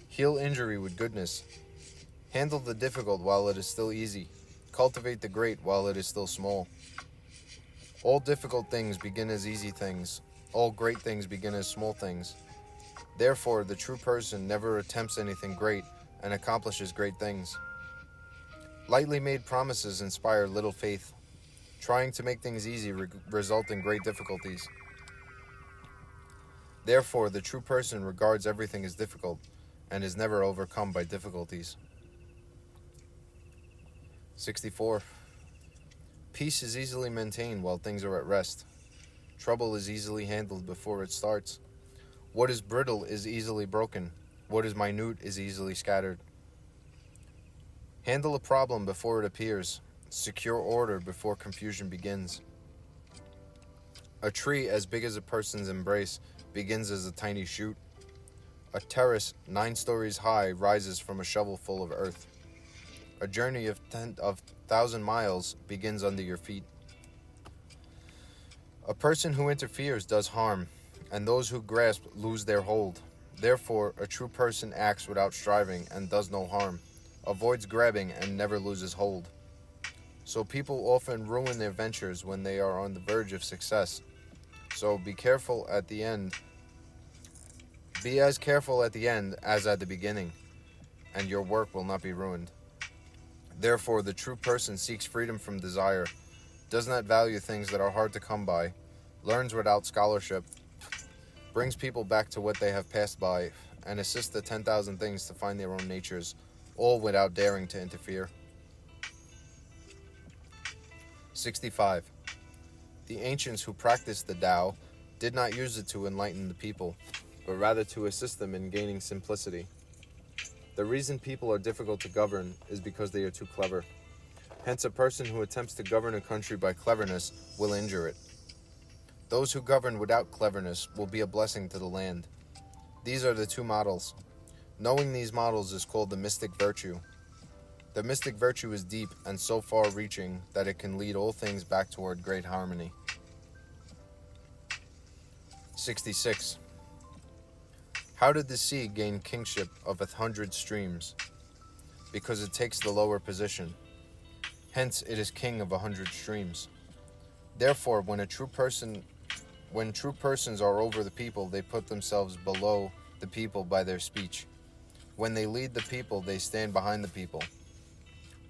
Heal injury with goodness. Handle the difficult while it is still easy. Cultivate the great while it is still small. All difficult things begin as easy things. All great things begin as small things. Therefore, the true person never attempts anything great and accomplishes great things. Lightly made promises inspire little faith. Trying to make things easy result in great difficulties. Therefore, the true person regards everything as difficult and is never overcome by difficulties. 64. Peace is easily maintained while things are at rest. Trouble is easily handled before it starts. What is brittle is easily broken. What is minute is easily scattered. Handle a problem before it appears. Secure order before confusion begins. A tree as big as a person's embrace begins as a tiny shoot. A terrace 9 stories high rises from a shovel full of earth. A journey of 1,000 miles begins under your feet. A person who interferes does harm, and those who grasp lose their hold. Therefore, a true person acts without striving and does no harm, avoids grabbing and never loses hold. So people often ruin their ventures when they are on the verge of success. So be careful at the end. Be as careful at the end as at the beginning, and your work will not be ruined. Therefore, the true person seeks freedom from desire, does not value things that are hard to come by, learns without scholarship, brings people back to what they have passed by, and assists the 10,000 things to find their own natures, all without daring to interfere. 65. The ancients who practiced the Tao did not use it to enlighten the people, but rather to assist them in gaining simplicity. The reason people are difficult to govern is because they are too clever. Hence, a person who attempts to govern a country by cleverness will injure it. Those who govern without cleverness will be a blessing to the land. These are the 2 models. Knowing these models is called the mystic virtue. The mystic virtue is deep and so far-reaching that it can lead all things back toward great harmony. 66. How did the sea gain kingship of 100 streams? Because it takes the lower position. Hence, it is king of 100 streams. Therefore, when true persons are over the people, they put themselves below the people by their speech. When they lead the people, they stand behind the people.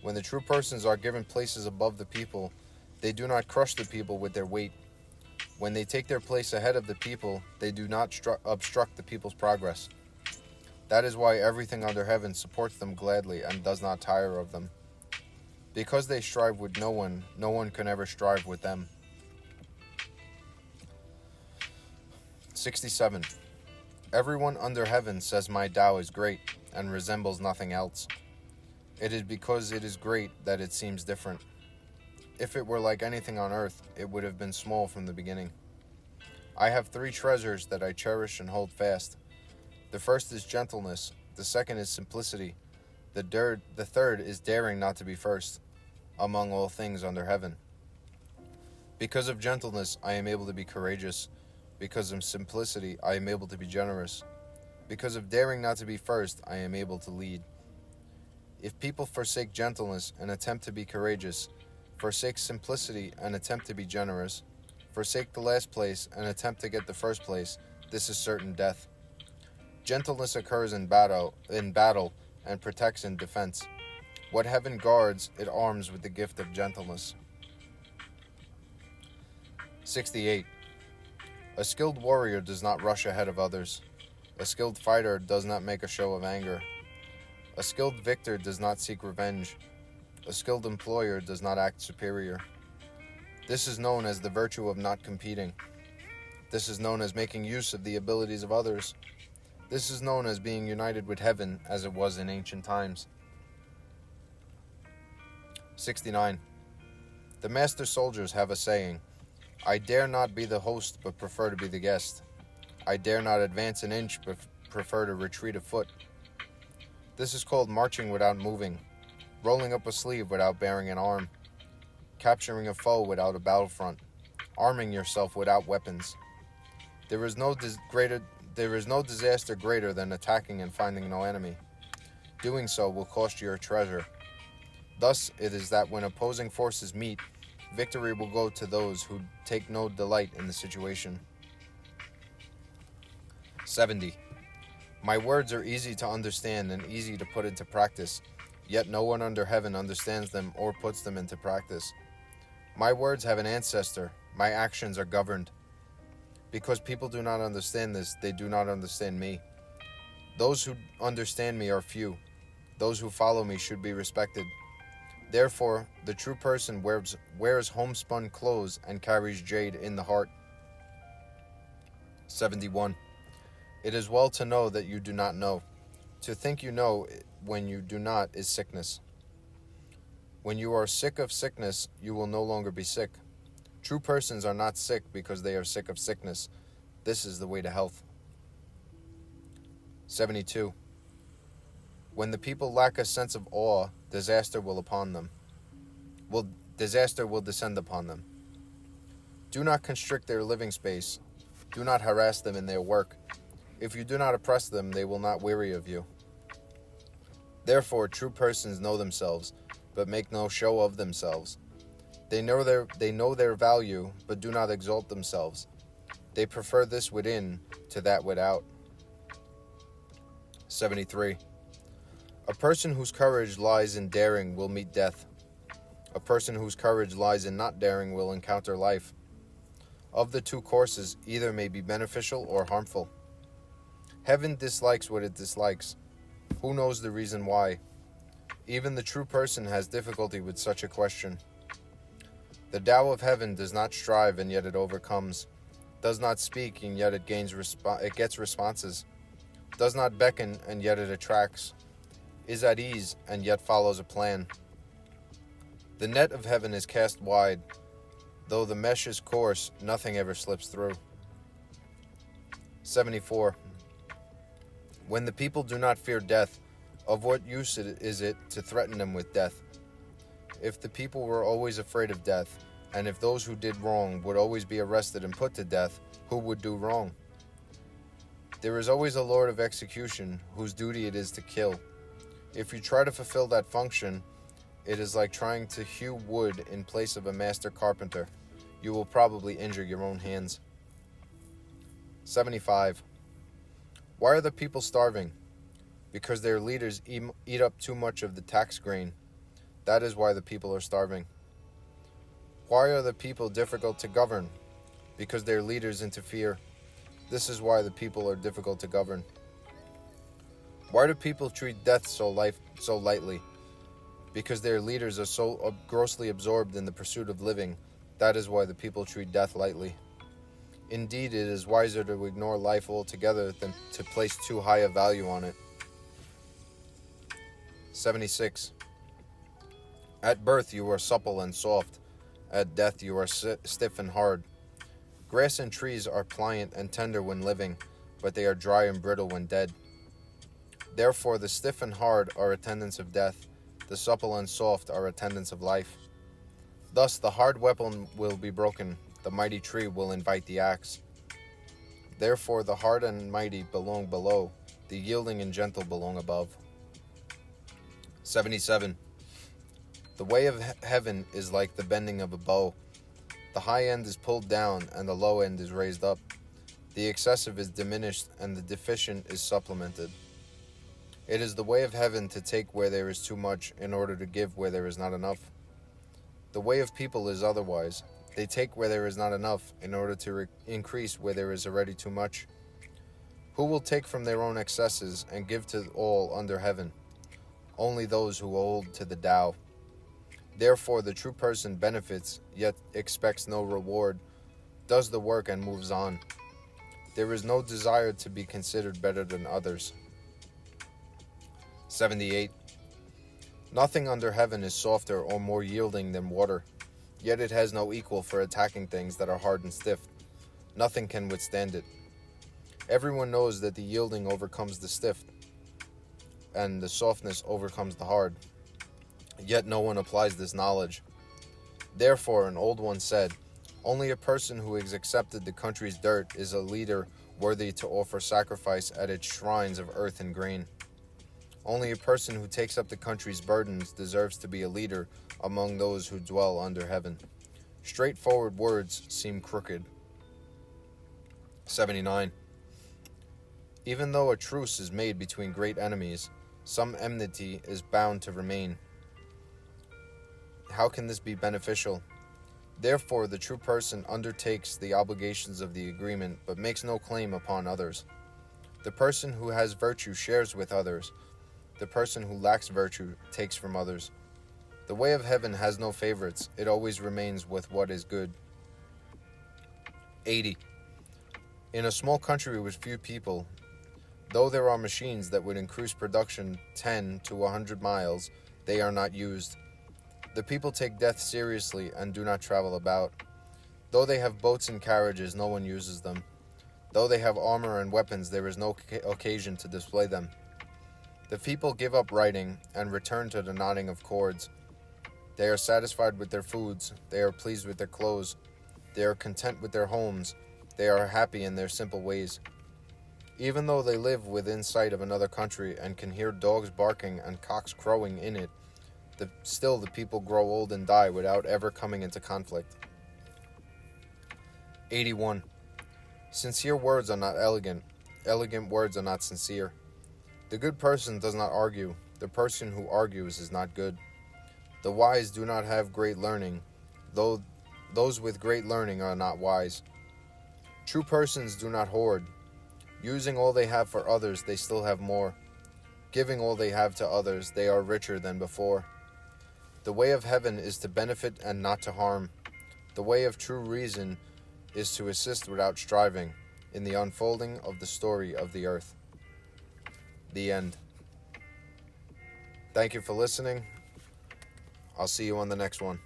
When the true persons are given places above the people, they do not crush the people with their weight. When they take their place ahead of the people, they do not obstruct the people's progress. That is why everything under heaven supports them gladly and does not tire of them. Because they strive with no one can ever strive with them. 67. Everyone under heaven says my Tao is great and resembles nothing else. It is because it is great that it seems different. If it were like anything on earth, it would have been small from the beginning. I have 3 treasures that I cherish and hold fast. The first is gentleness, the second is simplicity, the third is daring not to be first, among all things under heaven. Because of gentleness, I am able to be courageous. Because of simplicity, I am able to be generous. Because of daring not to be first, I am able to lead. If people forsake gentleness and attempt to be courageous, forsake simplicity and attempt to be generous, forsake the last place and attempt to get the first place, this is certain death. Gentleness occurs in battle and protects in defense. What heaven guards, it arms with the gift of gentleness. 68. A skilled warrior does not rush ahead of others. A skilled fighter does not make a show of anger. A skilled victor does not seek revenge. A skilled employer does not act superior. This is known as the virtue of not competing. This is known as making use of the abilities of others. This is known as being united with heaven as it was in ancient times. 69. The master soldiers have a saying, I dare not be the host but prefer to be the guest. I dare not advance an inch but prefer to retreat a foot. This is called marching without moving, rolling up a sleeve without baring an arm, capturing a foe without a battlefront, arming yourself without weapons. There is no disaster greater than attacking and finding no enemy. Doing so will cost you your treasure. Thus it is that when opposing forces meet, victory will go to those who take no delight in the situation. 70. My words are easy to understand and easy to put into practice, yet no one under heaven understands them or puts them into practice. My words have an ancestor, my actions are governed. Because people do not understand this, they do not understand me. Those who understand me are few. Those who follow me should be respected. Therefore, the true person wears homespun clothes and carries jade in the heart. 71. It is well to know that you do not know. To think you know when you do not is sickness. When you are sick of sickness, you will no longer be sick. True persons are not sick because they are sick of sickness. This is the way to health. 72. When the people lack a sense of awe, disaster will descend upon them. Do not constrict their living space. Do not harass them in their work. If you do not oppress them, they will not weary of you. Therefore, true persons know themselves, but make no show of themselves. They know their value, but do not exalt themselves. They prefer this within to that without. 73. A person whose courage lies in daring will meet death. A person whose courage lies in not daring will encounter life. Of the two courses, either may be beneficial or harmful. Heaven dislikes what it dislikes. Who knows the reason why? Even the true person has difficulty with such a question. The Tao of heaven does not strive, and yet it overcomes. Does not speak, and yet it gets responses. Does not beckon, and yet it attracts. Is at ease, and yet follows a plan. The net of heaven is cast wide. Though the mesh is coarse, nothing ever slips through. 74. When the people do not fear death, of what use is it to threaten them with death? If the people were always afraid of death, and if those who did wrong would always be arrested and put to death, who would do wrong? There is always a Lord of execution, whose duty it is to kill. If you try to fulfill that function, it is like trying to hew wood in place of a master carpenter. You will probably injure your own hands. 75. Why are the people starving? Because their leaders eat up too much of the tax grain. That is why the people are starving. Why are the people difficult to govern? Because their leaders interfere. This is why the people are difficult to govern. Why do people treat death so lightly? Because their leaders are so grossly absorbed in the pursuit of living. That is why the people treat death lightly. Indeed, it is wiser to ignore life altogether than to place too high a value on it. 76. At birth you are supple and soft. At death you are stiff and hard. Grass and trees are pliant and tender when living, but they are dry and brittle when dead. Therefore the stiff and hard are attendants of death. The supple and soft are attendants of life. Thus the hard weapon will be broken. The mighty tree will invite the axe. Therefore the hard and mighty belong below. The yielding and gentle belong above. 77. The way of heaven is like the bending of a bow. The high end is pulled down, and the low end is raised up. The excessive is diminished, and the deficient is supplemented. It is the way of heaven to take where there is too much, in order to give where there is not enough. The way of people is otherwise. They take where there is not enough, in order to increase where there is already too much. Who will take from their own excesses, and give to all under heaven? Only those who hold to the Tao. Therefore the true person benefits, yet expects no reward, does the work and moves on. There is no desire to be considered better than others. 78. Nothing under heaven is softer or more yielding than water, yet it has no equal for attacking things that are hard and stiff. Nothing can withstand it. Everyone knows that the yielding overcomes the stiff, and the softness overcomes the hard. Yet no one applies this knowledge. Therefore, an old one said, only a person who has accepted the country's dirt is a leader worthy to offer sacrifice at its shrines of earth and grain. Only a person who takes up the country's burdens deserves to be a leader among those who dwell under heaven. Straightforward words seem crooked. 79. Even though a truce is made between great enemies, some enmity is bound to remain. How can this be beneficial? Therefore, the true person undertakes the obligations of the agreement, but makes no claim upon others. The person who has virtue shares with others. The person who lacks virtue takes from others. The way of heaven has no favorites. It always remains with what is good. 80. In a small country with few people, though there are machines that would increase production 10 to 100 miles, they are not used. The people take death seriously and do not travel about. Though they have boats and carriages, no one uses them. Though they have armor and weapons, there is no occasion to display them. The people give up writing and return to the knotting of cords. They are satisfied with their foods. They are pleased with their clothes. They are content with their homes. They are happy in their simple ways. Even though they live within sight of another country and can hear dogs barking and cocks crowing in it, still the people grow old and die without ever coming into conflict. 81. Sincere words are not elegant. Elegant words are not sincere. The good person does not argue. The person who argues is not good. The wise do not have great learning, though those with great learning are not wise. True persons do not hoard. Using all they have for others, they still have more. Giving all they have to others, they are richer than before. The way of heaven is to benefit and not to harm. The way of true reason is to assist without striving in the unfolding of the story of the earth. The end. Thank you for listening. I'll see you on the next one.